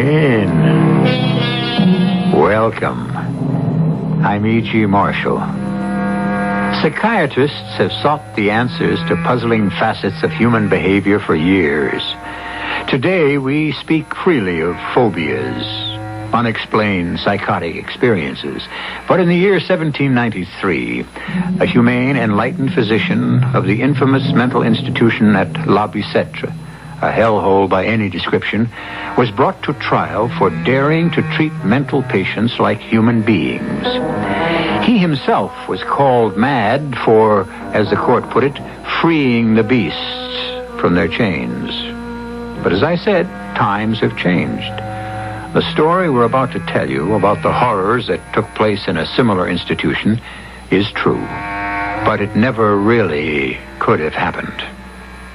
in. Welcome. I'm E.G. Marshall. Psychiatrists have sought the answers to puzzling facets of human behavior for years. Today, we speak freely of phobias, unexplained psychotic experiences. But in the year 1793, a humane, enlightened physician of the infamous mental institution at La Bicêtre, a hellhole by any description, was brought to trial for daring to treat mental patients like human beings. He himself was called mad for, as the court put it, freeing the beasts from their chains. But as I said, times have changed. The story we're about to tell you about the horrors that took place in a similar institution is true. But it never really could have happened.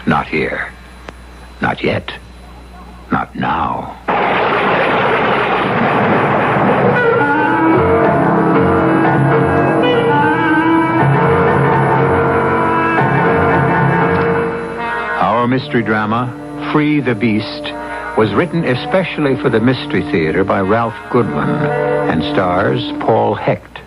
Not here. Not yet. Not now. Our mystery drama, Free the Beast, was written especially for the Mystery Theater by Ralph Goodwin and stars Paul Hecht.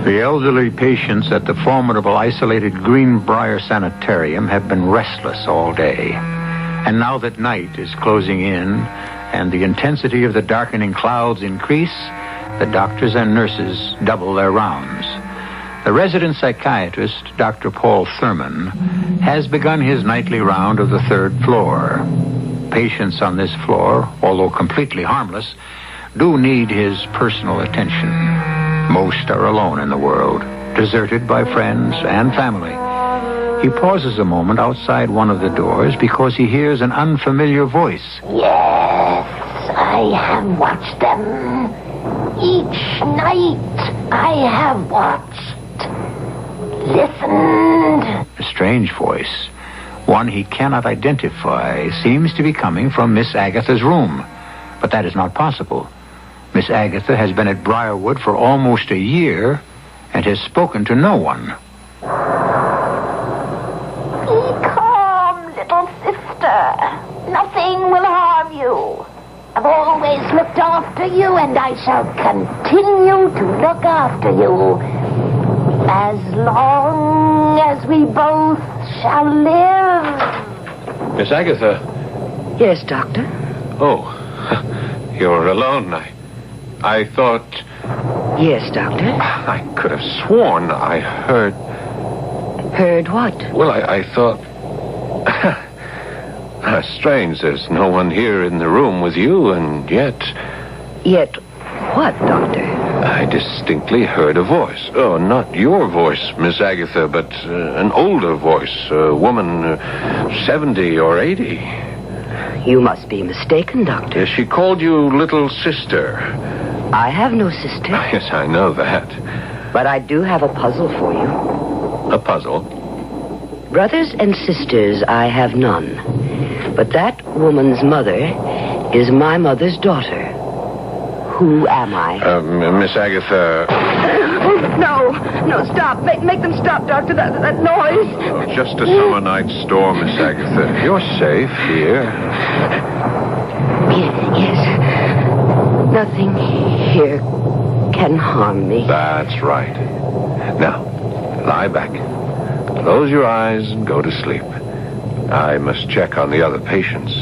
The elderly patients at the formidable isolated Greenbrier Sanitarium have been restless all day. And now that night is closing in and the intensity of the darkening clouds increase, the doctors and nurses double their rounds. The resident psychiatrist, Dr. Paul Thurman, has begun his nightly round of the third floor. Patients on this floor, although completely harmless, do need his personal attention. Most are alone in the world, deserted by friends and family. He pauses a moment outside one of the doors because he hears an unfamiliar voice. Yes, I have watched them. Each night I have watched, listened. A strange voice, one he cannot identify, seems to be coming from Miss Agatha's room. But that is not possible. Miss Agatha has been at Briarwood for almost a year and has spoken to no one. Be calm, little sister. Nothing will harm you. I've always looked after you, and I shall continue to look after you as long as we both shall live. Miss Agatha. Yes, Doctor? Oh, you're alone. I thought... Yes, Doctor? I could have sworn I heard... Heard what? Well, I thought... Strange, there's no one here in the room with you, and yet... Yet what, Doctor? I distinctly heard a voice. Oh, not your voice, Miss Agatha, but an older voice. A woman 70 or 80. You must be mistaken, Doctor. She called you little sister. I have no sister. Yes, I know that. But I do have a puzzle for you. A puzzle? Brothers and sisters, I have none. But that woman's mother is my mother's daughter. Who am I? Miss Agatha... No, stop. Make them stop, Doctor. That noise. Oh, just a summer night storm, Miss Agatha. You're safe here. Yes. Nothing here can harm me. That's right. Now, lie back. Close your eyes and go to sleep. I must check on the other patients.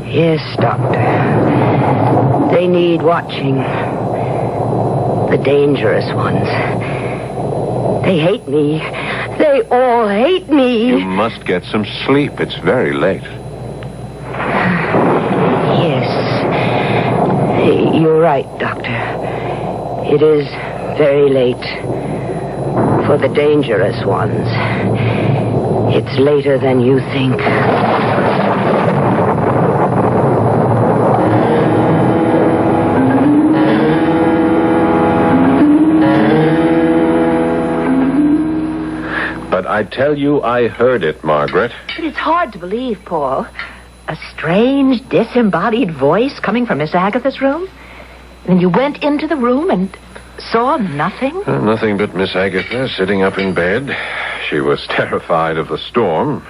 Yes, Doctor. They need watching. The dangerous ones. They hate me. They all hate me. You must get some sleep. It's very late. Yes. You're right, Doctor. It is very late. For the dangerous ones. It's later than you think. But I tell you, I heard it, Margaret. But it's hard to believe, Paul. A strange, disembodied voice coming from Miss Agatha's room? And then you went into the room and Saw nothing? Nothing but Miss Agatha sitting up in bed. She was terrified of the storm,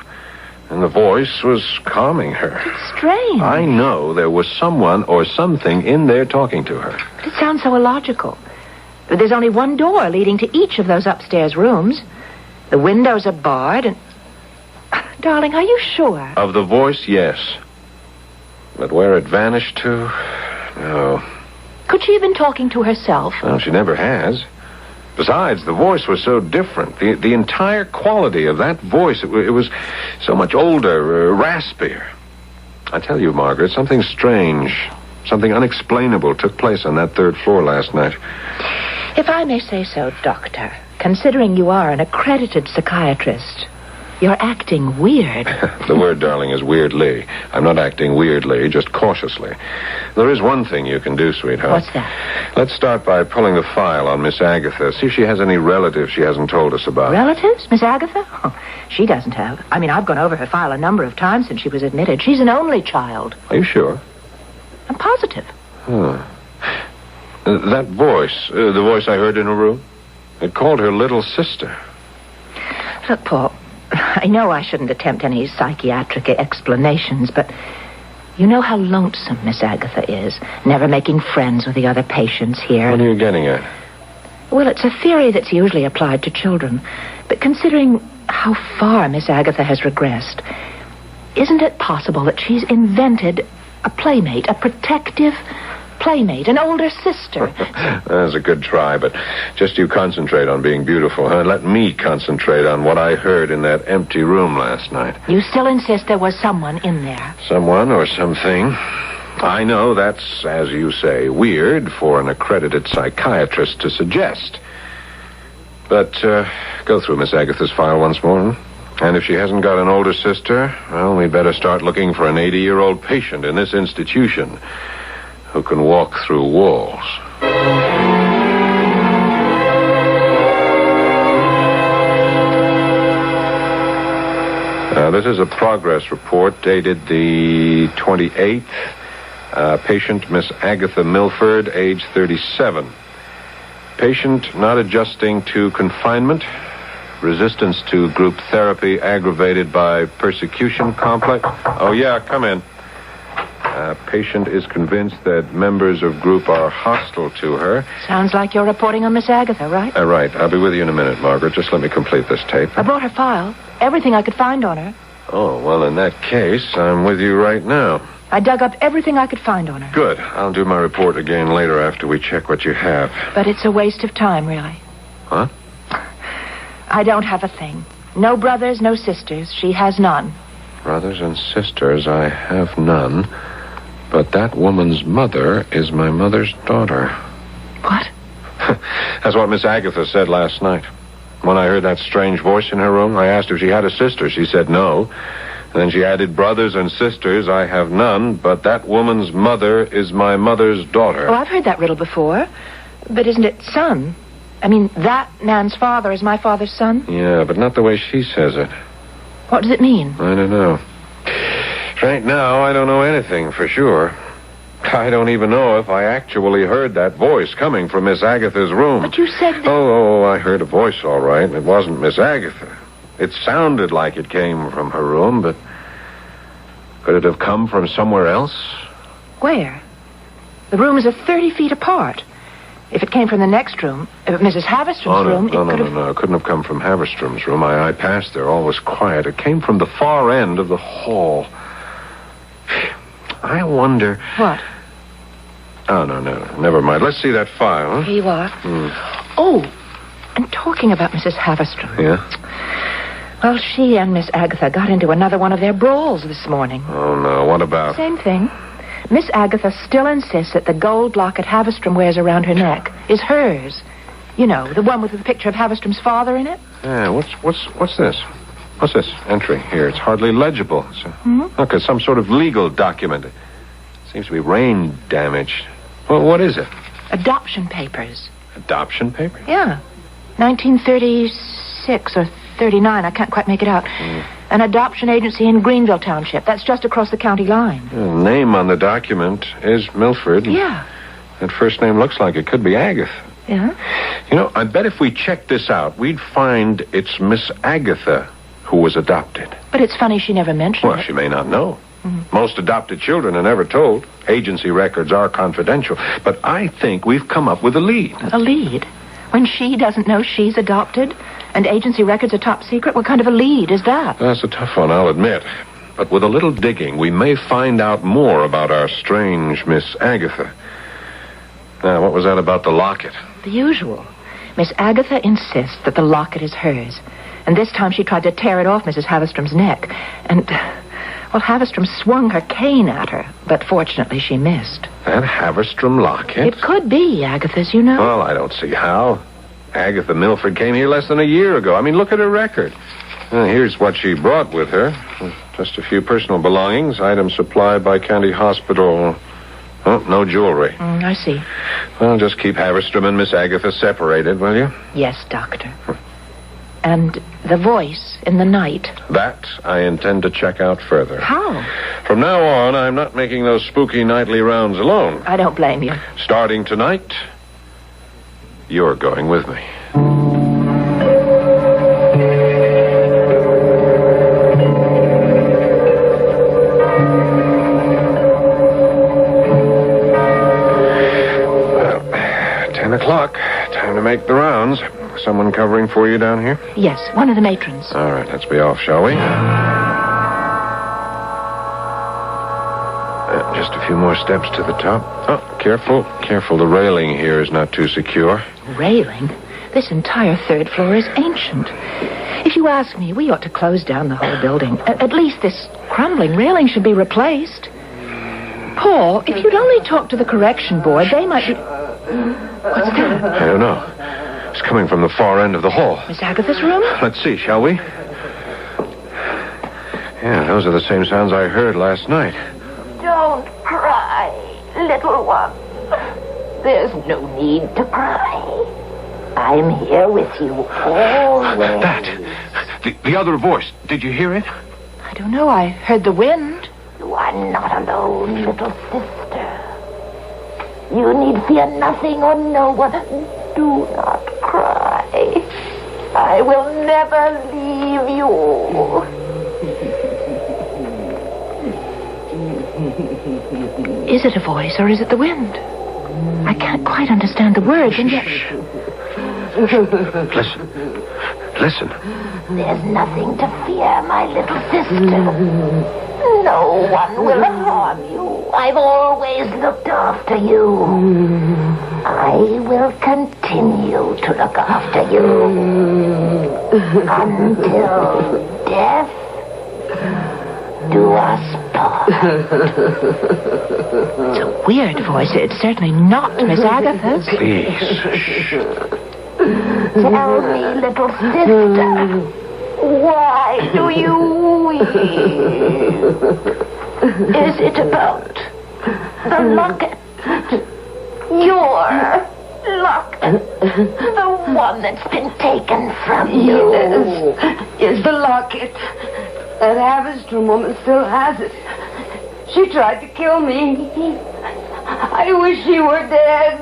and the voice was calming her. It's strange. I know there was someone or something in there talking to her. But it sounds so illogical. There's only one door leading to each of those upstairs rooms. The windows are barred and... Darling, are you sure? Of the voice, yes. But where it vanished to, no. Could she have been talking to herself? Well, she never has. Besides, the voice was so different. The entire quality of that voice, it was so much older, raspier. I tell you, Margaret, something strange, something unexplainable took place on that third floor last night. If I may say so, Doctor, considering you are an accredited psychiatrist, you're acting weird. The word, darling, is weirdly. I'm not acting weirdly, just cautiously. There is one thing you can do, sweetheart. What's that? Let's start by pulling the file on Miss Agatha. See if she has any relatives she hasn't told us about. Relatives, Miss Agatha? Oh, she doesn't have. I mean, I've gone over her file a number of times since she was admitted. She's an only child. Are you sure? I'm positive. That voice, the voice I heard in her room, it called her little sister. Look, Paul, I know I shouldn't attempt any psychiatric explanations, but you know how lonesome Miss Agatha is, never making friends with the other patients here. What are you getting at? Well, it's a theory that's usually applied to children, but considering how far Miss Agatha has regressed, isn't it possible that she's invented a playmate, a protective playmate, an older sister? That's a good try, but just you concentrate on being beautiful, huh? Let me concentrate on what I heard in that empty room last night. You still insist there was someone in there? Someone or something. I know that's, as you say, weird for an accredited psychiatrist to suggest. But go through Miss Agatha's file once more. And if she hasn't got an older sister, well, we'd better start looking for an 80-year-old patient in this institution who can walk through walls. This is a progress report dated the 28th. Patient Miss Agatha Milford, age 37. Patient not adjusting to confinement. Resistance to group therapy aggravated by persecution complex. Oh, yeah, come in. Patient is convinced that members of group are hostile to her. Sounds like you're reporting on Miss Agatha, right? Right. I'll be with you in a minute, Margaret. Just let me complete this tape. I brought her file. Everything I could find on her. Oh, well, in that case, I'm with you right now. I dug up everything I could find on her. Good. I'll do my report again later after we check what you have. But it's a waste of time, really. Huh? I don't have a thing. No brothers, no sisters. She has none. Brothers and sisters, I have none. But that woman's mother is my mother's daughter. What? That's what Miss Agatha said last night. When I heard that strange voice in her room, I asked if she had a sister. She said no. And then she added, brothers and sisters, I have none, but that woman's mother is my mother's daughter. Oh, I've heard that riddle before. But isn't it son? I mean, that man's father is my father's son? Yeah, but not the way she says it. What does it mean? I don't know. Right now, I don't know anything for sure. I don't even know if I actually heard that voice coming from Miss Agatha's room. But you said that... Oh, I heard a voice, all right. It wasn't Miss Agatha. It sounded like it came from her room, but could it have come from somewhere else? Where? The rooms are 30 feet apart. If it came from the next room, Mrs. Haverstrom's room, it could have... No. It couldn't have come from Haverstrom's room. I passed there. All was quiet. It came from the far end of the hall. I wonder... What? Oh, no. Never mind. Let's see that file, huh? Here you are. Oh, and talking about Mrs. Haverstrom. Yeah? Well, she and Miss Agatha got into another one of their brawls this morning. Oh, no. What about? Same thing. Miss Agatha still insists that the gold locket Haverstrom wears around her neck is hers. You know, the one with the picture of Haverstrom's father in it. Yeah, what's this? What's this entry here? It's hardly legible. Look, it's some sort of legal document. It seems to be rain damaged. Well, what is it? Adoption papers. Adoption papers? Yeah. 1936 or 39. I can't quite make it out. An adoption agency in Greenville Township. That's just across the county line. The name on the document is Milford. Yeah. That first name looks like it could be Agatha. Yeah? You know, I bet if we checked this out, we'd find it's Miss Agatha who was adopted. But it's funny she never mentioned Well, it. she may not know. Most adopted children are never told. Agency records are confidential. But I think we've come up with a lead. A lead? When she doesn't know she's adopted and agency records are top secret? What kind of a lead is that? That's a tough one, I'll admit. But with a little digging, we may find out more about our strange Miss Agatha. Now, what was that about the locket? The usual. Miss Agatha insists that the locket is hers. And this time she tried to tear it off Mrs. Haverstrom's neck. And, well, Haverstrom swung her cane at her. But fortunately she missed. That Haverstrom locket? It could be Agatha's, you know. Well, I don't see how. Agatha Milford came here less than a year ago. I mean, look at her record. Here's what she brought with her. Just a few personal belongings, items supplied by County Hospital. Oh, no jewelry. I see. Well, just keep Haverstrom and Miss Agatha separated, will you? Yes, Doctor. And the voice in the night. That I intend to check out further. How? From now on, I'm not making those spooky nightly rounds alone. I don't blame you. Starting tonight, you're going with me. Well, 10 o'clock. Time to make the rounds. Someone covering for you down here? Yes, one of the matrons. All right, let's be off, shall we? Just a few more steps to the top. Oh, careful. Careful, the railing here is not too secure. Railing? This entire third floor is ancient. If you ask me, we ought to close down the whole building. At least this crumbling railing should be replaced. Paul, if you'd only talk to the correction board, they might be... What's that? I don't know. It's coming from the far end of the hall. Miss Agatha's room? Let's see, shall we? Yeah, those are the same sounds I heard last night. Don't cry, little one. There's no need to cry. I'm here with you always. That! The other voice. Did you hear it? I don't know. I heard the wind. You are not alone, little sister. You need fear nothing or no one. Do not cry. I will never leave you. Is it a voice or is it the wind? I can't quite understand the words, and yet... Listen. Listen. There's nothing to fear, my little sister. No one will harm you. I've always looked after you. I will continue to look after you. Until death do us part. It's a weird voice. It's certainly not Miss Agatha's. Please. Tell me, little sister, why do you weep? Is it about the locket? Your locket? The one that's been taken from you? Yes, the locket. That Haverstrom woman still has it. She tried to kill me. I wish she were dead.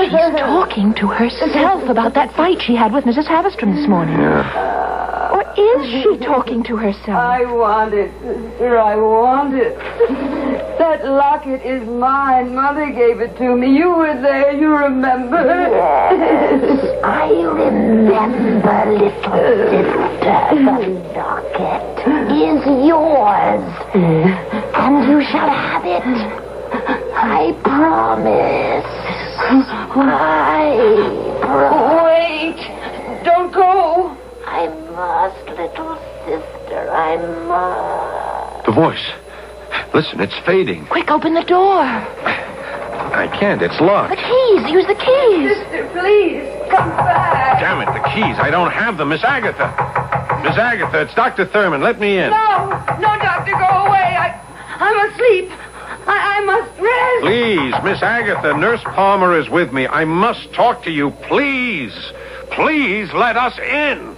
She's talking to herself about that fight she had with Mrs. Haverstrom this morning. Yeah. Or is she talking to herself? I want it, sister. I want it. That locket is mine. Mother gave it to me. You were there. You remember? Yes, I remember, little sister. The locket is yours. And you shall have it. I promise. I promise. Wait. Don't go. I must, little sister. I must. The voice. Listen, it's fading. Quick, open the door. I can't. It's locked. The keys. Use the keys. Sister, please, come back. Damn it, the keys. I don't have them. Miss Agatha. Miss Agatha, it's Dr. Thurman. Let me in. No, doctor, go away. I'm asleep. I must rest. Please, Miss Agatha, Nurse Palmer is with me. I must talk to you. Please. Please let us in.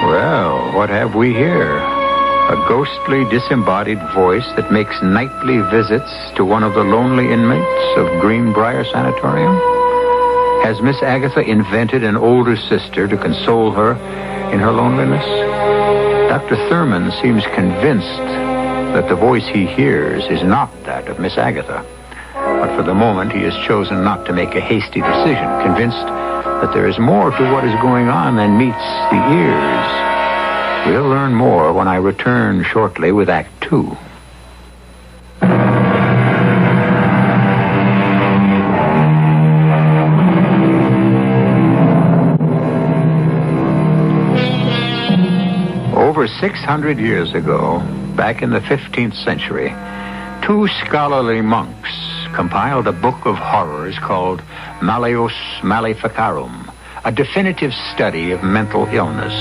Well, what have we here? A ghostly, disembodied voice that makes nightly visits to one of the lonely inmates of Greenbrier Sanatorium? Has Miss Agatha invented an older sister to console her in her loneliness? Dr. Thurman seems convinced that the voice he hears is not that of Miss Agatha. But for the moment, he has chosen not to make a hasty decision, convinced that there is more to what is going on than meets the ears. We'll learn more when I return shortly with Act 2. Over 600 years ago, back in the 15th century, two scholarly monks compiled a book of horrors called Malleus Maleficarum, a definitive study of mental illness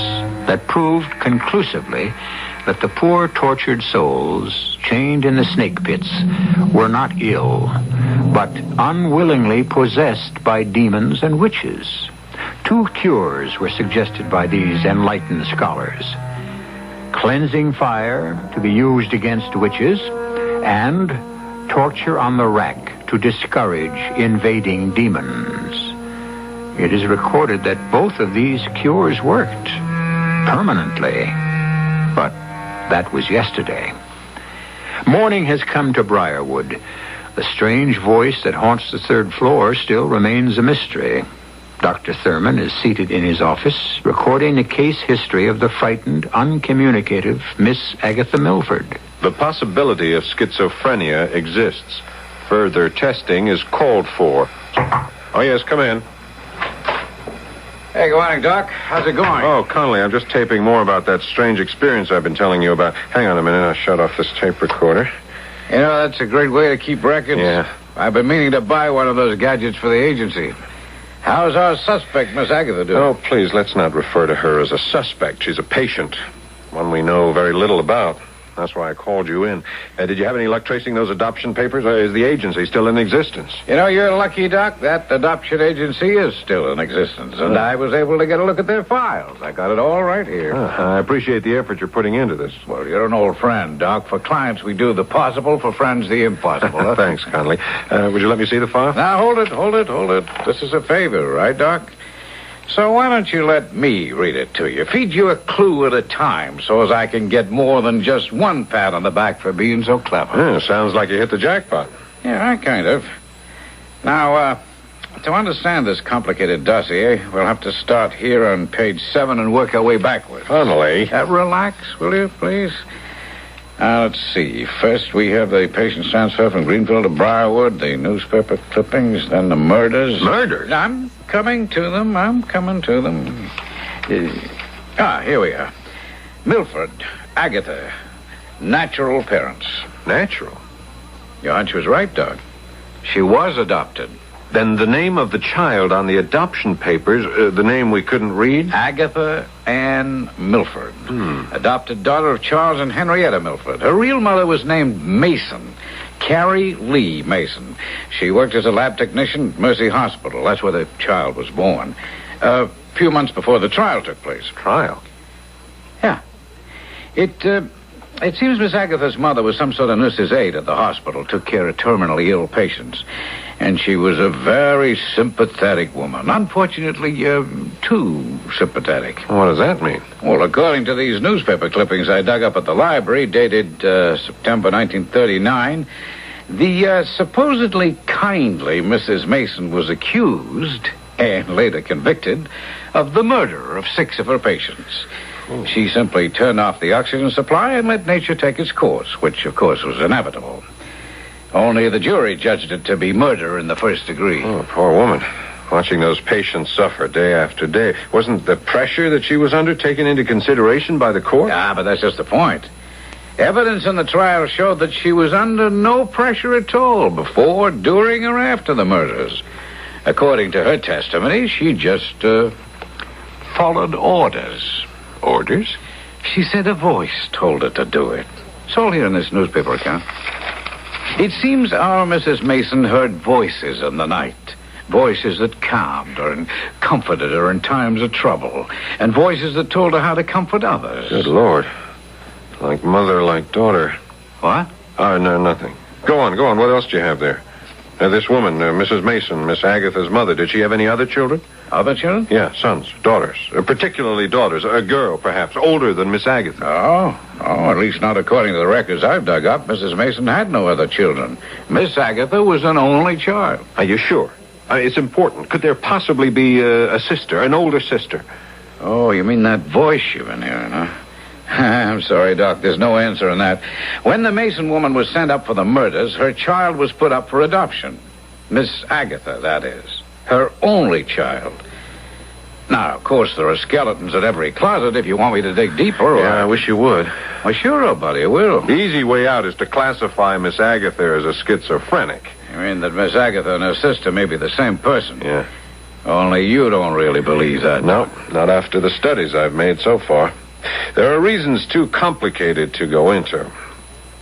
that proved conclusively that the poor tortured souls chained in the snake pits were not ill, but unwillingly possessed by demons and witches. Two cures were suggested by these enlightened scholars: cleansing fire to be used against witches, and torture on the rack to discourage invading demons. It is recorded that both of these cures worked permanently, but that was yesterday. Morning has come to Briarwood. The strange voice that haunts the third floor still remains a mystery. Dr. Thurman is seated in his office, recording the case history of the frightened, uncommunicative Miss Agatha Milford. The possibility of schizophrenia exists. Further testing is called for. Oh, yes, come in. Hey, good morning, Doc. How's it going? Oh, Connolly, I'm just taping more about that strange experience I've been telling you about. Hang on a minute, I'll shut off this tape recorder. You know, that's a great way to keep records. Yeah. I've been meaning to buy one of those gadgets for the agency. How's our suspect, Miss Agatha, doing? Oh, please, let's not refer to her as a suspect. She's a patient, one we know very little about. That's why I called you in. Did you have any luck tracing those adoption papers? Is the agency still in existence? You know, you're lucky, Doc. That adoption agency is still in existence, and I was able to get a look at their files. I got it all right here. I appreciate the effort you're putting into this. Well, you're an old friend, Doc. For clients, we do the possible. For friends, the impossible. Huh? Thanks, Connolly. Would you let me see the file? Now, hold it. This is a favor, right, Doc? So why don't you let me read it to you? Feed you a clue at a time so as I can get more than just one pat on the back for being so clever. Yeah, sounds like you hit the jackpot. Yeah, kind of. Now, to understand this complicated dossier, we'll have to start here on page 7 and work our way backwards. Connolly. Relax, will you, please? Now, let's see. First, we have the patient's transfer from Greenfield to Briarwood, the newspaper clippings, then the murders. Murders? I'm coming to them. Here we are. Milford, Agatha, natural parents. Natural? Your hunch was right, Doc. She was adopted. Then the name of the child on the adoption papers, the name we couldn't read? Agatha Ann Milford. Adopted daughter of Charles and Henrietta Milford. Her real mother was named Mason. Carrie Lee Mason. She worked as a lab technician at Mercy Hospital. That's where the child was born. A few months before the trial took place. Trial? Yeah. It seems Miss Agatha's mother was some sort of nurse's aide at the hospital, took care of terminally ill patients. And she was a very sympathetic woman. Unfortunately, too sympathetic. What does that mean? Well, according to these newspaper clippings I dug up at the library, dated September 1939, the supposedly kindly Mrs. Mason was accused, and later convicted, of the murder of 6 of her patients. She simply turned off the oxygen supply and let nature take its course, which, of course, was inevitable. Only the jury judged it to be murder in the first degree. Oh, poor woman. Watching those patients suffer day after day. Wasn't the pressure that she was under taken into consideration by the court? Ah, but that's just the point. Evidence in the trial showed that she was under no pressure at all before, during, or after the murders. According to her testimony, she just followed orders. Orders? She said a voice told her to do it. It's all here in this newspaper account. It seems our Mrs. Mason heard voices in the night. Voices that calmed her and comforted her in times of trouble. And voices that told her how to comfort others. Good Lord. Like mother, like daughter. What? Oh, no, nothing. Go on. What else do you have there? This woman, Mrs. Mason, Miss Agatha's mother, did she have any other children? Other children? Yeah, sons, daughters. Particularly daughters. A girl, perhaps, older than Miss Agatha. Oh, at least not according to the records I've dug up. Mrs. Mason had no other children. Miss Agatha was an only child. Are you sure? It's important. Could there possibly be a sister, an older sister? Oh, you mean that voice you've been hearing, huh? I'm sorry, Doc. There's no answer on that. When the Mason woman was sent up for the murders, her child was put up for adoption. Miss Agatha, that is. Her only child. Now, of course, there are skeletons at every closet if you want me to dig deeper. Yeah, I wish you would. Well, sure, old buddy, I will. The easy way out is to classify Miss Agatha as a schizophrenic. You mean that Miss Agatha and her sister may be the same person? Yeah. Only you don't really believe that. No, not after the studies I've made so far. There are reasons too complicated to go into.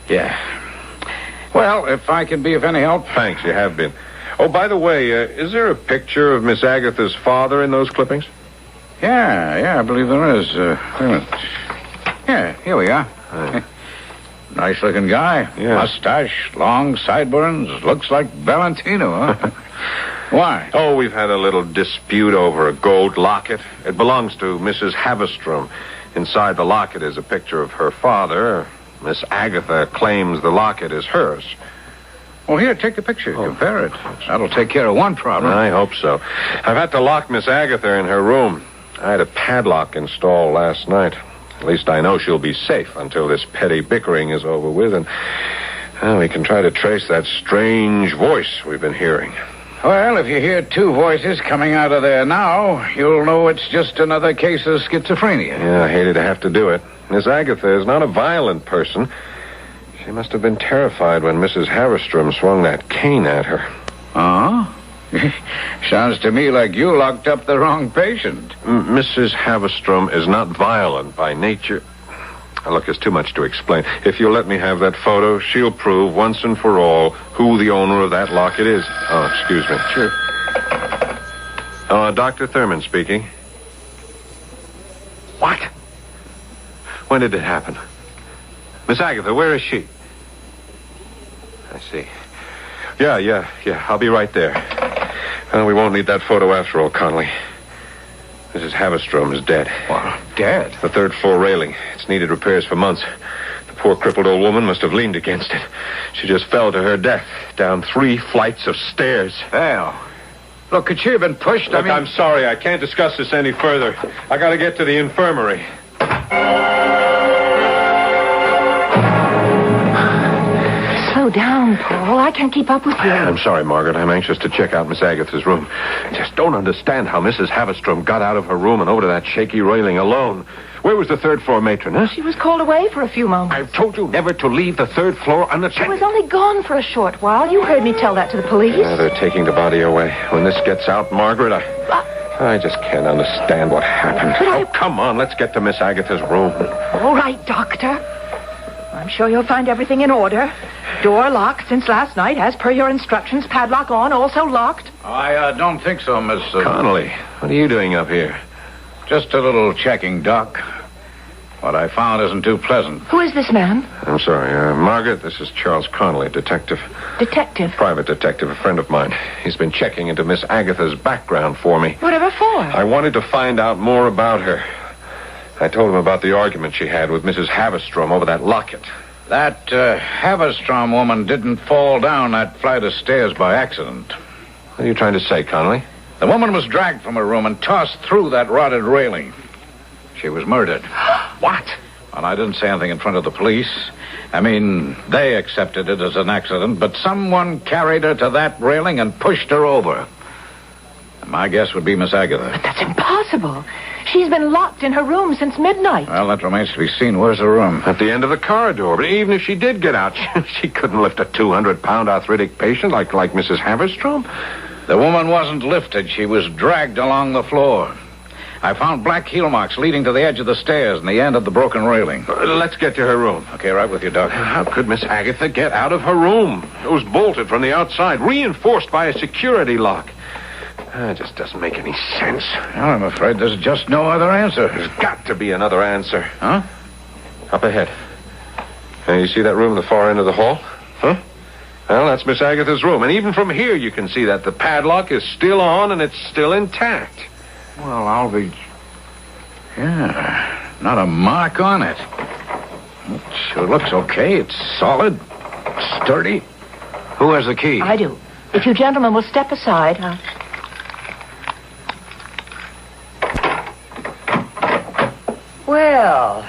Yeah. Well, if I can be of any help. Thanks, you have been. Oh, by the way, is there a picture of Miss Agatha's father in those clippings? Yeah, I believe there is. Wait a minute. Yeah, here we are. Nice-looking guy. Yeah. Mustache, long sideburns. Looks like Valentino, huh? Why? Oh, we've had a little dispute over a gold locket. It belongs to Mrs. Havestrom. Inside the locket is a picture of her father. Miss Agatha claims the locket is hers. Well, here, take the picture. Compare it. That'll take care of one problem. I hope so. I've had to lock Miss Agatha in her room. I had a padlock installed last night. At least I know she'll be safe until this petty bickering is over with, and we can try to trace that strange voice we've been hearing. Well, if you hear two voices coming out of there now, you'll know it's just another case of schizophrenia. Yeah, I hated to have to do it. Miss Agatha is not a violent person. She must have been terrified when Mrs. Havestrom swung that cane at her. Oh? Sounds to me like you locked up the wrong patient. Mrs. Havestrom is not violent by nature. Look, there's too much to explain. If you'll let me have that photo, she'll prove once and for all who the owner of that locket is. Oh, excuse me. Sure. Dr. Thurman speaking. What? When did it happen? Miss Agatha, where is she? I see. Yeah. I'll be right there. Well, we won't need that photo after all, Connolly. Mrs. Havestrom is dead. What? Dead? The third floor railing. It's needed repairs for months. The poor crippled old woman must have leaned against it. She just fell to her death down 3 flights of stairs. Well, look, could she have been pushed? Look, I'm sorry. I can't discuss this any further. I got to get to the infirmary. Slow down, Paul. I can't keep up with you. I'm sorry, Margaret. I'm anxious to check out Miss Agatha's room. I just don't understand how Mrs. Havestrom got out of her room and over to that shaky railing alone. Where was the third floor matron, huh? She was called away for a few moments. I've told you never to leave the third floor She unattended. was only gone for a short while. You heard me tell that to the police. Yeah, they're taking the body away. When this gets out, Margaret, I just can't understand what happened. Oh, come on. Let's get to Miss Agatha's room. All right, Doctor. I'm sure you'll find everything in order. Door locked since last night, as per your instructions. Padlock on, also locked. I don't think so, Miss... Connolly, what are you doing up here? Just a little checking, Doc. What I found isn't too pleasant. Who is this man? I'm sorry. Margaret, this is Charles Connolly, detective. Detective? Private detective, a friend of mine. He's been checking into Miss Agatha's background for me. Whatever for? I wanted to find out more about her. I told him about the argument she had with Mrs. Havestrom over that locket. That Havestrom woman didn't fall down that flight of stairs by accident. What are you trying to say, Connolly? The woman was dragged from her room and tossed through that rotted railing. She was murdered. What? Well, I didn't say anything in front of the police. I mean, they accepted it as an accident, but someone carried her to that railing and pushed her over. My guess would be Miss Agatha. But that's impossible. She's been locked in her room since midnight. Well, that remains to be seen. Where's her room? At the end of the corridor. But even if she did get out, she couldn't lift a 200-pound arthritic patient like Mrs. Havestrom. The woman wasn't lifted. She was dragged along the floor. I found black heel marks leading to the edge of the stairs and the end of the broken railing. Let's get to her room. Okay, right with you, Doc. How could Miss Agatha get out of her room? It was bolted from the outside, reinforced by a security lock. It just doesn't make any sense. Well, I'm afraid there's just no other answer. There's got to be another answer. Huh? Up ahead. You see that room in the far end of the hall? Huh? Well, that's Miss Agatha's room. And even from here, you can see that the padlock is still on and it's still intact. Well, I'll be... Yeah, not a mark on it. It sure looks okay. It's solid, sturdy. Who has the key? I do. If you gentlemen will step aside, Well,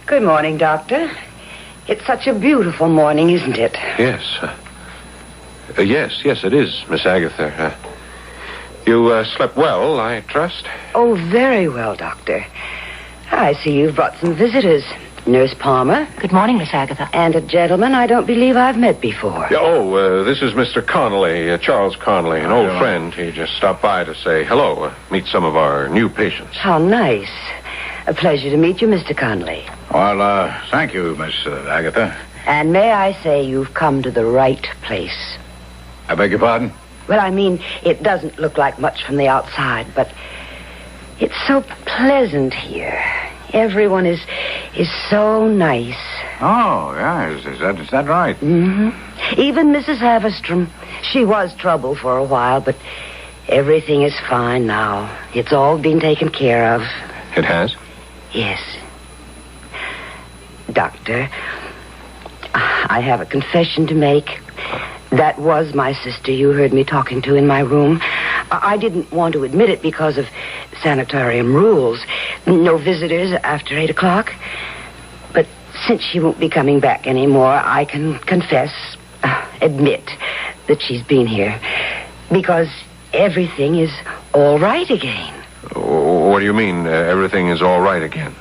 good morning, Doctor. It's such a beautiful morning, isn't it? Yes. Yes, it is, Miss Agatha. You slept well, I trust? Oh, very well, Doctor. I see you've brought some visitors. Nurse Palmer. Good morning, Miss Agatha. And a gentleman I don't believe I've met before. This is Mr. Connolly, Charles Connolly, an old friend. He just stopped by to say hello, meet some of our new patients. How nice. A pleasure to meet you, Mr. Connolly. Well, thank you, Miss Agatha. And may I say you've come to the right place. I beg your pardon? Well, I mean, it doesn't look like much from the outside, but it's so pleasant here. Everyone is so nice. Oh, yeah, is that right? Mm-hmm. Even Mrs. Haverstrom. She was trouble for a while, but everything is fine now. It's all been taken care of. It has? Yes. Doctor, I have a confession to make. That was my sister you heard me talking to in my room. I didn't want to admit it because of sanitarium rules. No visitors after 8 o'clock. But since she won't be coming back anymore, I can admit that she's been here. Because everything is all right again. What do you mean, everything is all right again?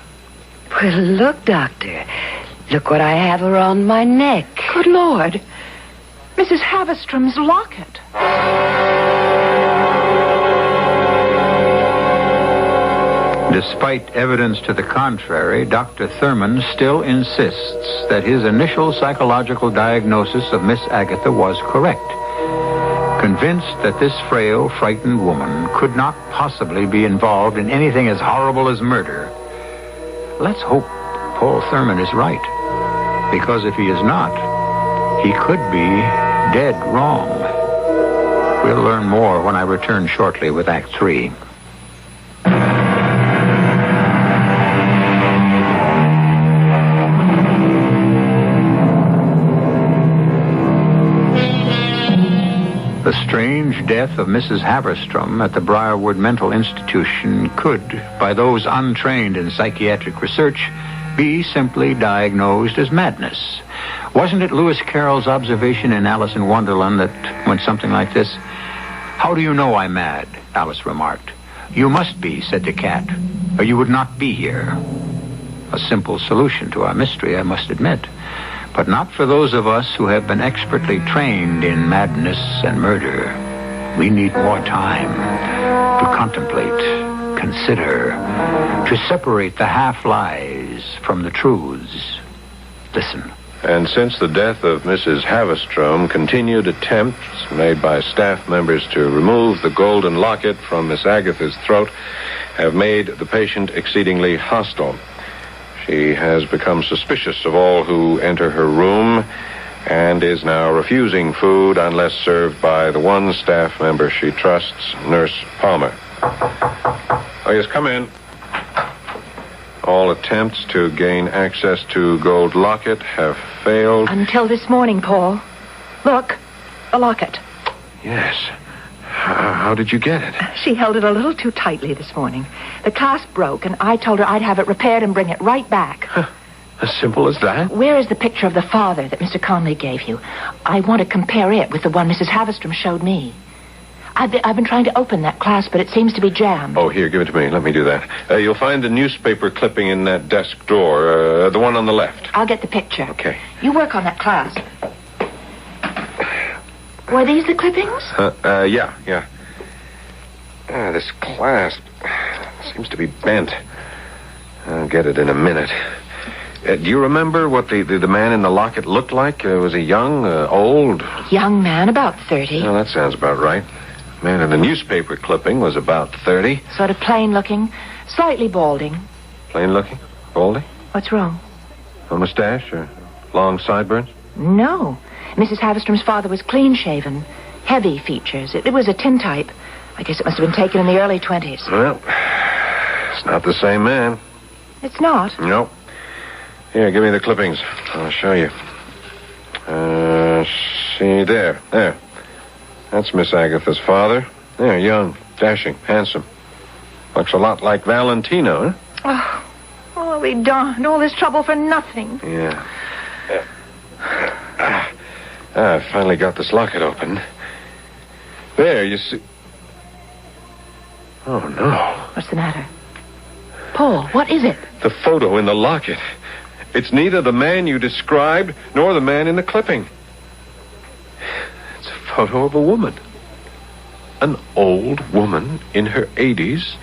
Well, look, Doctor. Look what I have around my neck. Good Lord. Mrs. Haverstrom's locket. Despite evidence to the contrary, Dr. Thurman still insists that his initial psychological diagnosis of Miss Agatha was correct. Convinced that this frail, frightened woman could not possibly be involved in anything as horrible as murder. Let's hope Paul Thurman is right. Because if he is not, he could be dead wrong. We'll learn more when I return shortly with Act 3. The strange death of Mrs. Haverstrom at the Briarwood Mental Institution could, by those untrained in psychiatric research, be simply diagnosed as madness. Wasn't it Lewis Carroll's observation in Alice in Wonderland that went something like this? "How do you know I'm mad?" Alice remarked. "You must be," said the cat, "or you would not be here." A simple solution to our mystery, I must admit. But not for those of us who have been expertly trained in madness and murder. We need more time to contemplate, consider, to separate the half-lies from the truths. Listen. And since the death of Mrs. Haverstrom, continued attempts made by staff members to remove the golden locket from Miss Agatha's throat have made the patient exceedingly hostile. She has become suspicious of all who enter her room and is now refusing food unless served by the one staff member she trusts, Nurse Palmer. Oh, yes, come in. All attempts to gain access to gold locket have failed. Until this morning, Paul. Look, the locket. Yes. How did you get it? She held it a little too tightly this morning. The clasp broke, and I told her I'd have it repaired and bring it right back. As simple as that? Where is the picture of the father that Mr. Conley gave you? I want to compare it with the one Mrs. Haverstrom showed me. I've been trying to open that clasp, but it seems to be jammed. Oh, here, give it to me. Let me do that. You'll find the newspaper clipping in that desk drawer, the one on the left. I'll get the picture. Okay. You work on that clasp. Were these the clippings? Yeah. This clasp seems to be bent. I'll get it in a minute. Do you remember what the man in the locket looked like? Was he young, old? Young man, about 30. Well, that sounds about right. Man in the newspaper clipping was about 30. Sort of plain looking, slightly balding. Plain looking? Baldy? What's wrong? No mustache or Long sideburns? No. Mrs. Haverstrom's father was clean-shaven. Heavy features. It was a tintype. I guess it must have been taken in the early 20s. Well, it's not the same man. It's not? No. Here, give me the clippings. I'll show you. See, there. That's Miss Agatha's father. There, young, dashing, handsome. Looks a lot like Valentino, huh? Oh, I'll be darned. All this trouble for nothing. Yeah. I finally got this locket open. There, you see... Oh, no. What's the matter? Paul, what is it? The photo in the locket. It's neither the man you described nor the man in the clipping. It's a photo of a woman. An old woman in her 80s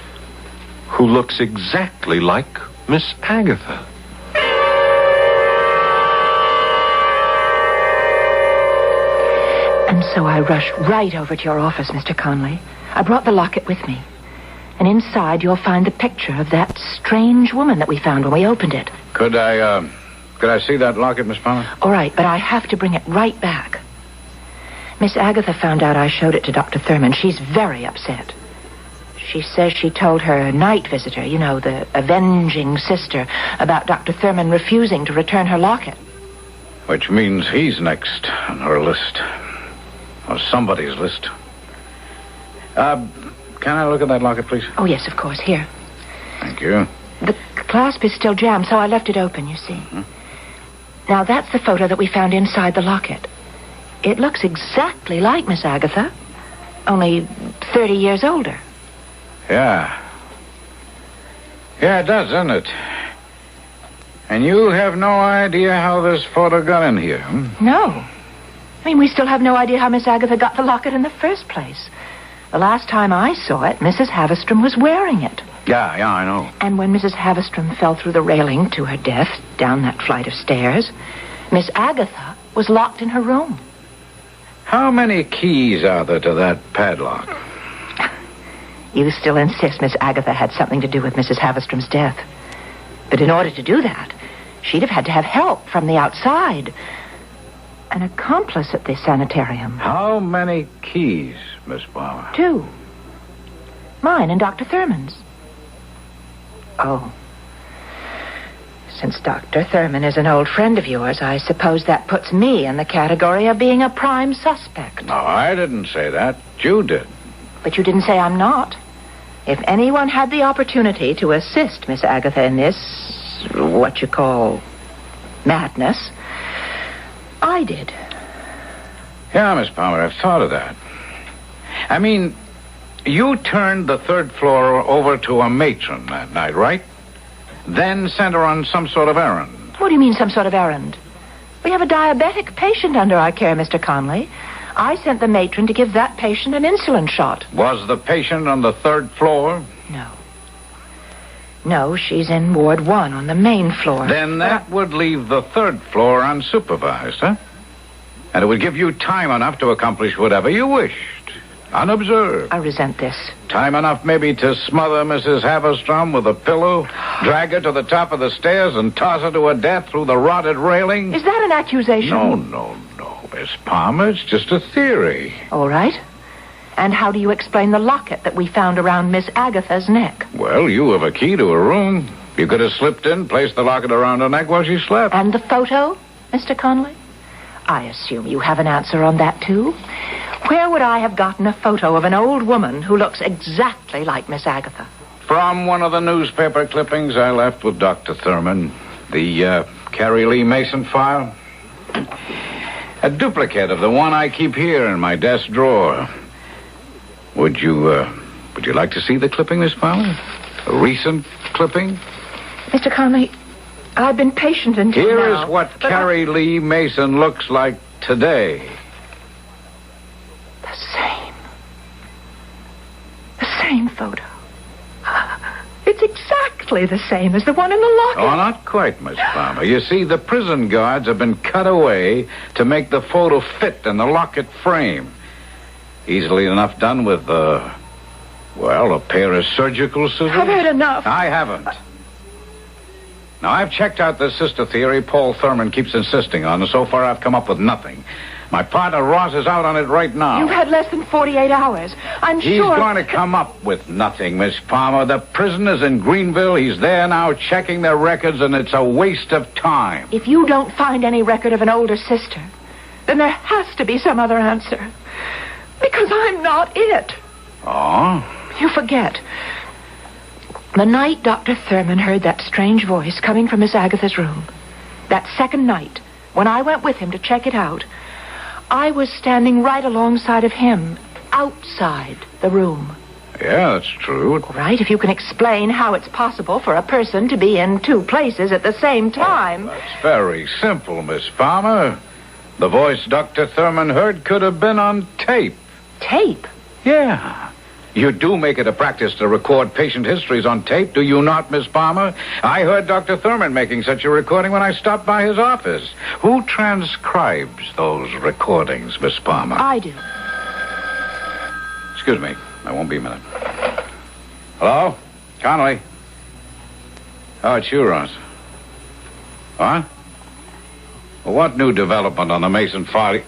who looks exactly like Miss Agatha. And so I rushed right over to your office, Mr. Conley. I brought the locket with me. And inside you'll find the picture of that strange woman that we found when we opened it. Could I see that locket, Miss Palmer? All right, but I have to bring it right back. Miss Agatha found out I showed it to Dr. Thurman. She's very upset. She says she told her night visitor, you know, the avenging sister, about Dr. Thurman refusing to return her locket. Which means he's next on her list. Or somebody's list. Can I look at that locket, please? Oh, yes, of course. Here. Thank you. The clasp is still jammed, so I left it open, you see. Mm-hmm. Now, that's the photo that we found inside the locket. It looks exactly like Miss Agatha, only 30 years older. Yeah. Yeah, it does, doesn't it? And you have no idea how this photo got in here, hmm? No. I mean, we still have no idea how Miss Agatha got the locket in the first place. The last time I saw it, Mrs. Haverstrom was wearing it. Yeah, I know. And when Mrs. Haverstrom fell through the railing to her death down that flight of stairs, Miss Agatha was locked in her room. How many keys are there to that padlock? You still insist Miss Agatha had something to do with Mrs. Haverstrom's death. But in order to do that, she'd have had to have help from the outside. An accomplice at the sanitarium. How many keys, Miss Palmer? 2. Mine and Dr. Thurman's. Oh. Since Dr. Thurman is an old friend of yours, I suppose that puts me in the category of being a prime suspect. No, I didn't say that. You did. But you didn't say I'm not. If anyone had the opportunity to assist Miss Agatha in this, what you call, madness, I did. Yeah, Miss Palmer, I've thought of that. I mean, you turned the 3rd floor over to a matron that night, right? Then sent her on some sort of errand. What do you mean, some sort of errand? We have a diabetic patient under our care, Mr. Conley. I sent the matron to give that patient an insulin shot. Was the patient on the 3rd floor? No. No, she's in Ward 1 on the main floor. Then that would leave the 3rd floor unsupervised, huh? And it would give you time enough to accomplish whatever you wished, unobserved. I resent this. Time enough maybe to smother Mrs. Haverstrom with a pillow, drag her to the top of the stairs, and toss her to her death through the rotted railing? Is that an accusation? No, Miss Palmer. It's just a theory. All right. And how do you explain the locket that we found around Miss Agatha's neck? Well, you have a key to her room. You could have slipped in, placed the locket around her neck while she slept. And the photo, Mr. Conley? I assume you have an answer on that, too. Where would I have gotten a photo of an old woman who looks exactly like Miss Agatha? From one of the newspaper clippings I left with Dr. Thurman. The Carrie Lee Mason file. A duplicate of the one I keep here in my desk drawer. Would you like to see the clipping, Miss Palmer? A recent clipping? Mr. Conley, I've been patient until now. Here is what Carrie Lee Mason looks like today. The same photo. It's exactly the same as the one in the locket. Oh, not quite, Miss Palmer. You see, the prison guards have been cut away to make the photo fit in the locket frame. Easily enough done with, a pair of surgical scissors. I've had enough. I haven't. Now, I've checked out this sister theory Paul Thurman keeps insisting on, and so far I've come up with nothing. My partner Ross is out on it right now. You've had less than 48 hours. I'm He's sure... going to come up with nothing, Miss Palmer. The prison is in Greenville. He's there now checking their records, and it's a waste of time. If you don't find any record of an older sister, then there has to be some other answer. Because I'm not it. Oh? You forget. The night Dr. Thurman heard that strange voice coming from Miss Agatha's room, that second night, when I went with him to check it out, I was standing right alongside of him, outside the room. Yeah, that's true. Right, if you can explain how it's possible for a person to be in two places at the same time. That's very simple, Miss Palmer. The voice Dr. Thurman heard could have been on tape. Tape? Yeah. You do make it a practice to record patient histories on tape, do you not, Miss Palmer? I heard Dr. Thurman making such a recording when I stopped by his office. Who transcribes those recordings, Miss Palmer? I do. Excuse me. I won't be a minute. Hello? Connolly? Oh, it's you, Ross. What? Well, what new development on the Mason file?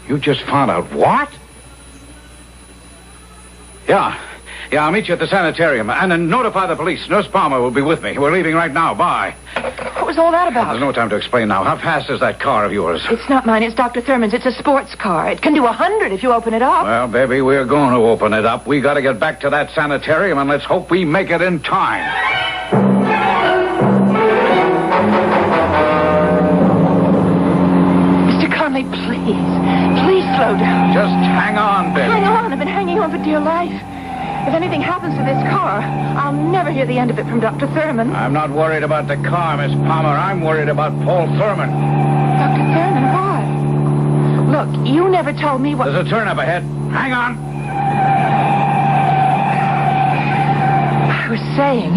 You just found out what? Yeah, I'll meet you at the sanitarium. And then notify the police. Nurse Palmer will be with me. We're leaving right now. Bye. What was all that about? There's no time to explain now. How fast is that car of yours? It's not mine. It's Dr. Thurman's. It's a sports car. It can do 100 if you open it up. Well, baby, we're going to open it up. We got to get back to that sanitarium, and let's hope we make it in time. Mr. Conley, please slow down. Just hang on, baby. Hang on. I've been hanging on for dear life. If anything happens to this car, I'll never hear the end of it from Dr. Thurman. I'm not worried about the car, Miss Palmer. I'm worried about Paul Thurman. Dr. Thurman, why? Look, you never told me what... There's a turn up ahead. Hang on. I was saying,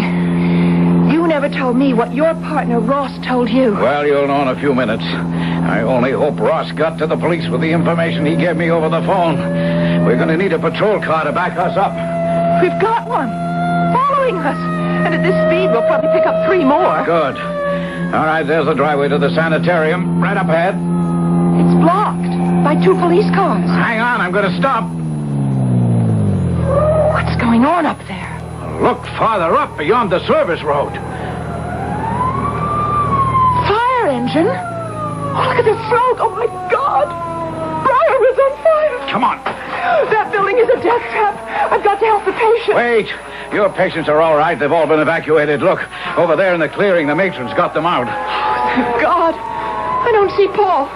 you never told me what your partner Ross told you. Well, you'll know in a few minutes. I only hope Ross got to the police with the information he gave me over the phone. We're going to need a patrol car to back us up. We've got one. Following us. And at this speed, we'll probably pick up 3 more. Good. All right, there's the driveway to the sanitarium. Right up ahead. It's blocked by 2 police cars. Hang on, I'm going to stop. What's going on up there? Look farther up beyond the service road. Fire engine? Oh, look at the smoke. Oh, my God. Briar was on fire. Come on. That building is a death trap. I've got to help the patient. Wait. Your patients are all right. They've all been evacuated. Look, over there in the clearing, the matron's got them out. Oh, thank God. I don't see Paul.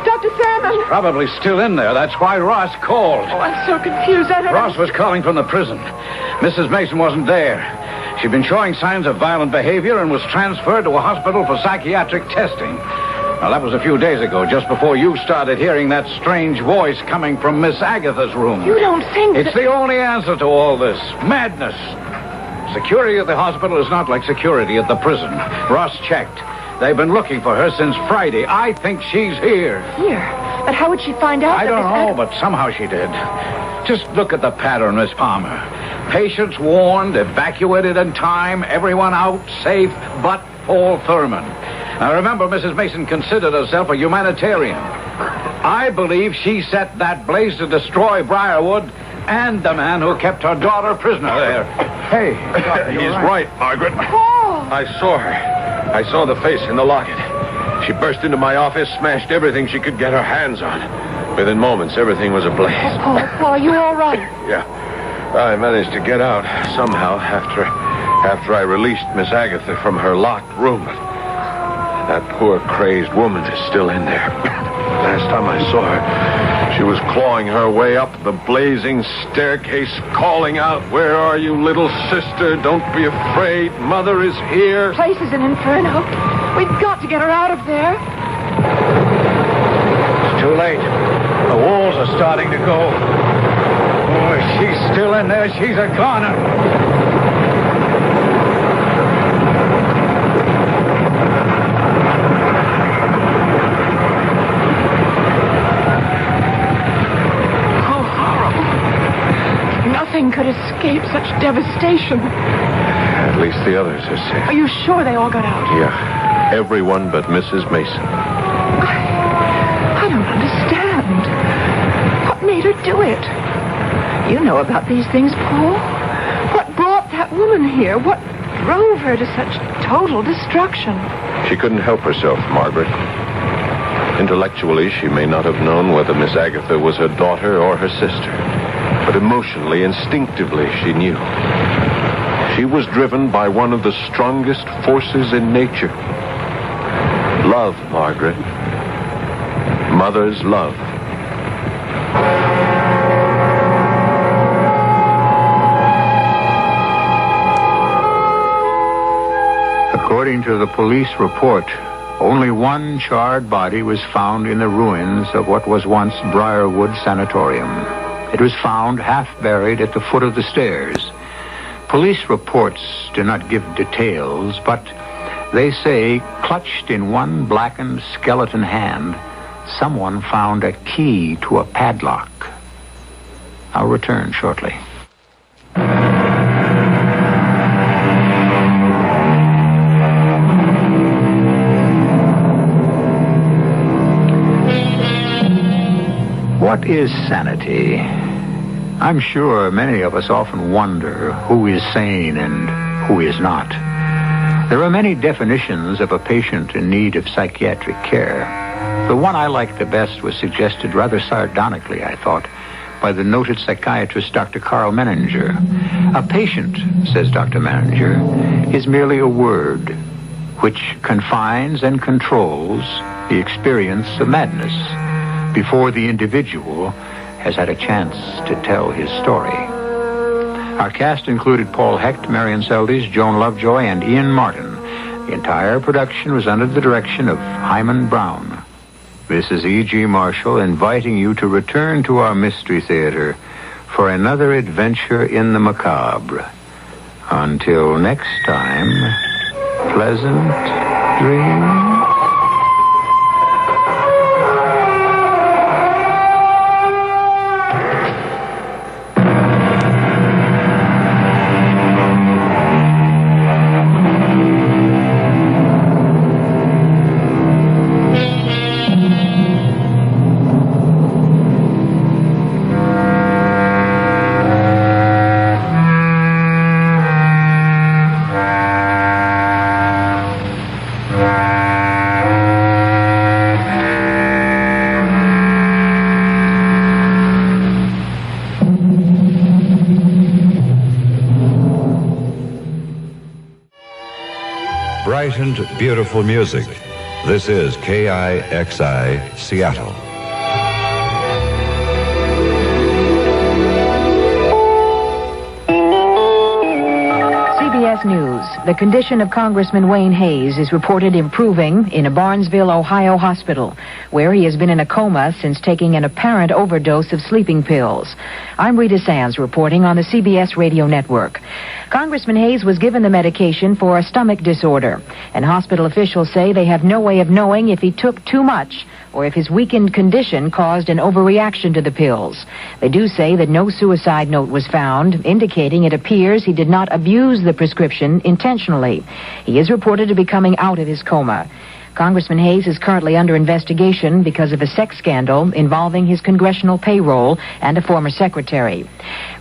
Dr. Thurman. Probably still in there. That's why Ross called. Oh, I'm so confused. I don't Ross was calling from the prison. Mrs. Mason wasn't there. She'd been showing signs of violent behavior and was transferred to a hospital for psychiatric testing. Now, that was a few days ago, just before you started hearing that strange voice coming from Miss Agatha's room. You don't think It's the only answer to all this. Madness. Security at the hospital is not like security at the prison. Ross checked. They've been looking for her since Friday. I think she's here. Here? But how would she find out? I that don't Miss know, Agatha... but somehow she did. Just look at the pattern, Miss Palmer. Patients warned, evacuated in time, everyone out, safe, but Paul Thurman. Now, remember, Mrs. Mason considered herself a humanitarian. I believe she set that blaze to destroy Briarwood and the man who kept her daughter prisoner there. Hey, he's right, Margaret. Paul! I saw her. I saw the face in the locket. She burst into my office, smashed everything she could get her hands on. Within moments, everything was ablaze. Paul, are you all right? Yeah. I managed to get out somehow after I released Miss Agatha from her locked room. That poor crazed woman is still in there. Last time I saw her, she was clawing her way up the blazing staircase, calling out, "Where are you, little sister? Don't be afraid. Mother is here." The place is an inferno. We've got to get her out of there. It's too late. The walls are starting to go. Oh, if she's still in there, she's a goner. Nothing could escape such devastation. At least the others are safe. Are you sure they all got out? Yeah. Everyone but Mrs. Mason. I don't understand. What made her do it? You know about these things, Paul. What brought that woman here? What drove her to such total destruction? She couldn't help herself, Margaret. Intellectually, she may not have known whether Miss Agatha was her daughter or her sister. But emotionally, instinctively, she knew. She was driven by one of the strongest forces in nature. Love, Margaret. Mother's love. According to the police report, only one charred body was found in the ruins of what was once Briarwood Sanatorium. It was found half buried at the foot of the stairs. Police reports do not give details, but they say, clutched in one blackened skeleton hand, someone found a key to a padlock. I'll return shortly. What is sanity? I'm sure many of us often wonder who is sane and who is not. There are many definitions of a patient in need of psychiatric care. The one I liked the best was suggested rather sardonically, I thought, by the noted psychiatrist Dr. Carl Menninger. A patient, says Dr. Menninger, is merely a word which confines and controls the experience of madness before the individual has had a chance to tell his story. Our cast included Paul Hecht, Marion Seldes, Joan Lovejoy, and Ian Martin. The entire production was under the direction of Hyman Brown. This is E.G. Marshall inviting you to return to our Mystery Theater for another adventure in the macabre. Until next time, pleasant dreams. Bright and beautiful music. This is KIXI Seattle. CBS News. The condition of Congressman Wayne Hayes is reported improving in a Barnesville, Ohio hospital, where he has been in a coma since taking an apparent overdose of sleeping pills. I'm Rita Sands reporting on the CBS radio network. Congressman Hayes was given the medication for a stomach disorder, and hospital officials say they have no way of knowing if he took too much or if his weakened condition caused an overreaction to the pills. They do say that no suicide note was found, indicating it appears he did not abuse the prescription intentionally. He is reported to be coming out of his coma. Congressman Hayes is currently under investigation because of a sex scandal involving his congressional payroll and a former secretary.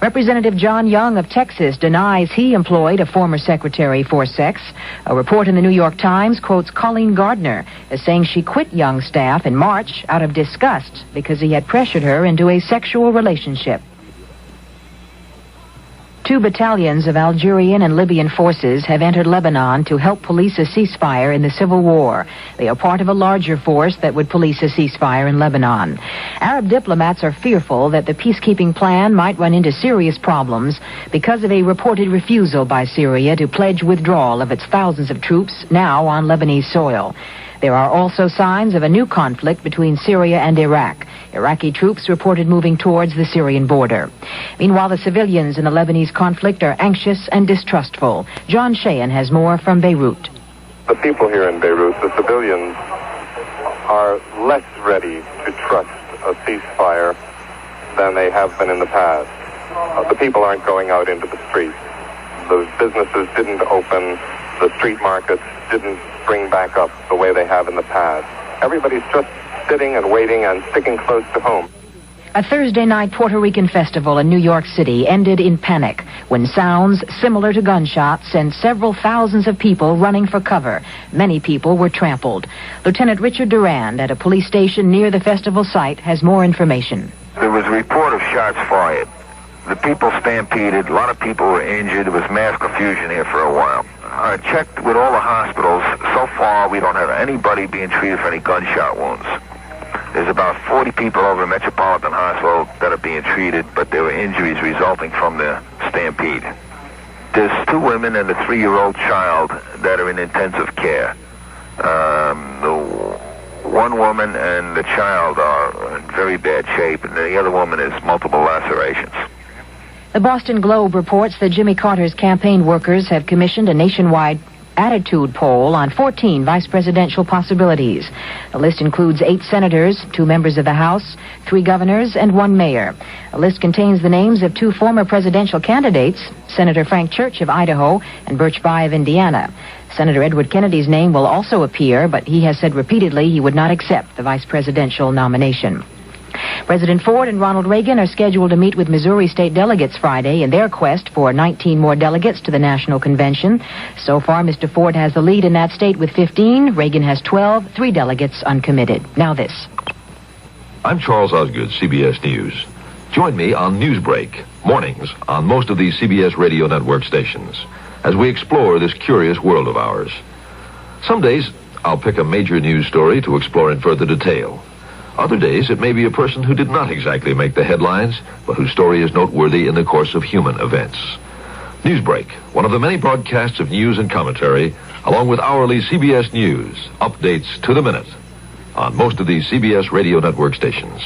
Representative John Young of Texas denies he employed a former secretary for sex. A report in the New York Times quotes Colleen Gardner as saying she quit Young's staff in March out of disgust because he had pressured her into a sexual relationship. 2 battalions of Algerian and Libyan forces have entered Lebanon to help police a ceasefire in the civil war. They are part of a larger force that would police a ceasefire in Lebanon. Arab diplomats are fearful that the peacekeeping plan might run into serious problems because of a reported refusal by Syria to pledge withdrawal of its thousands of troops now on Lebanese soil. There are also signs of a new conflict between Syria and Iraq. Iraqi troops reported moving towards the Syrian border. Meanwhile, the civilians in the Lebanese conflict are anxious and distrustful. John Sheehan has more from Beirut. The people here in Beirut, the civilians, are less ready to trust a ceasefire than they have been in the past. The people aren't going out into the streets. Those businesses didn't open. The street markets didn't spring back up the way they have in the past. Everybody's just sitting and waiting and sticking close to home. A Thursday night Puerto Rican festival in New York City ended in panic when sounds similar to gunshots sent several thousands of people running for cover. Many people were trampled. Lieutenant Richard Durand at a police station near the festival site has more information. There was a report of shots fired. The people stampeded. A lot of people were injured. There was mass confusion here for a while. I checked with all the hospitals. So far, we don't have anybody being treated for any gunshot wounds. There's about 40 people over at Metropolitan Hospital that are being treated, but there were injuries resulting from the stampede. There's 2 women and a 3-year-old child that are in intensive care. The one woman and the child are in very bad shape, and the other woman has multiple lacerations. The Boston Globe reports that Jimmy Carter's campaign workers have commissioned a nationwide attitude poll on 14 vice presidential possibilities. The list includes 8 senators, 2 members of the House, 3 governors, and 1 mayor. The list contains the names of 2 former presidential candidates, Senator Frank Church of Idaho and Birch Bayh of Indiana. Senator Edward Kennedy's name will also appear, but he has said repeatedly he would not accept the vice presidential nomination. President Ford and Ronald Reagan are scheduled to meet with Missouri state delegates Friday in their quest for 19 more delegates to the National Convention. So far, Mr. Ford has the lead in that state with 15. Reagan has 12, 3 delegates uncommitted. Now this. I'm Charles Osgood, CBS News. Join me on Newsbreak, mornings on most of these CBS radio network stations, as we explore this curious world of ours. Some days, I'll pick a major news story to explore in further detail. Other days, it may be a person who did not exactly make the headlines, but whose story is noteworthy in the course of human events. Newsbreak, one of the many broadcasts of news and commentary, along with hourly CBS News, updates to the minute on most of these CBS radio network stations.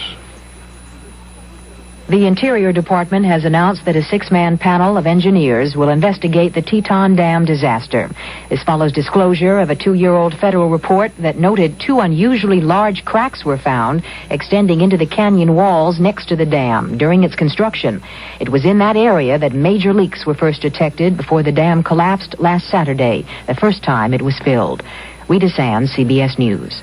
The Interior Department has announced that a 6-man panel of engineers will investigate the Teton Dam disaster. This follows disclosure of a 2-year-old federal report that noted 2 unusually large cracks were found extending into the canyon walls next to the dam during its construction. It was in that area that major leaks were first detected before the dam collapsed last Saturday, the first time it was filled. Rita Sands, CBS News.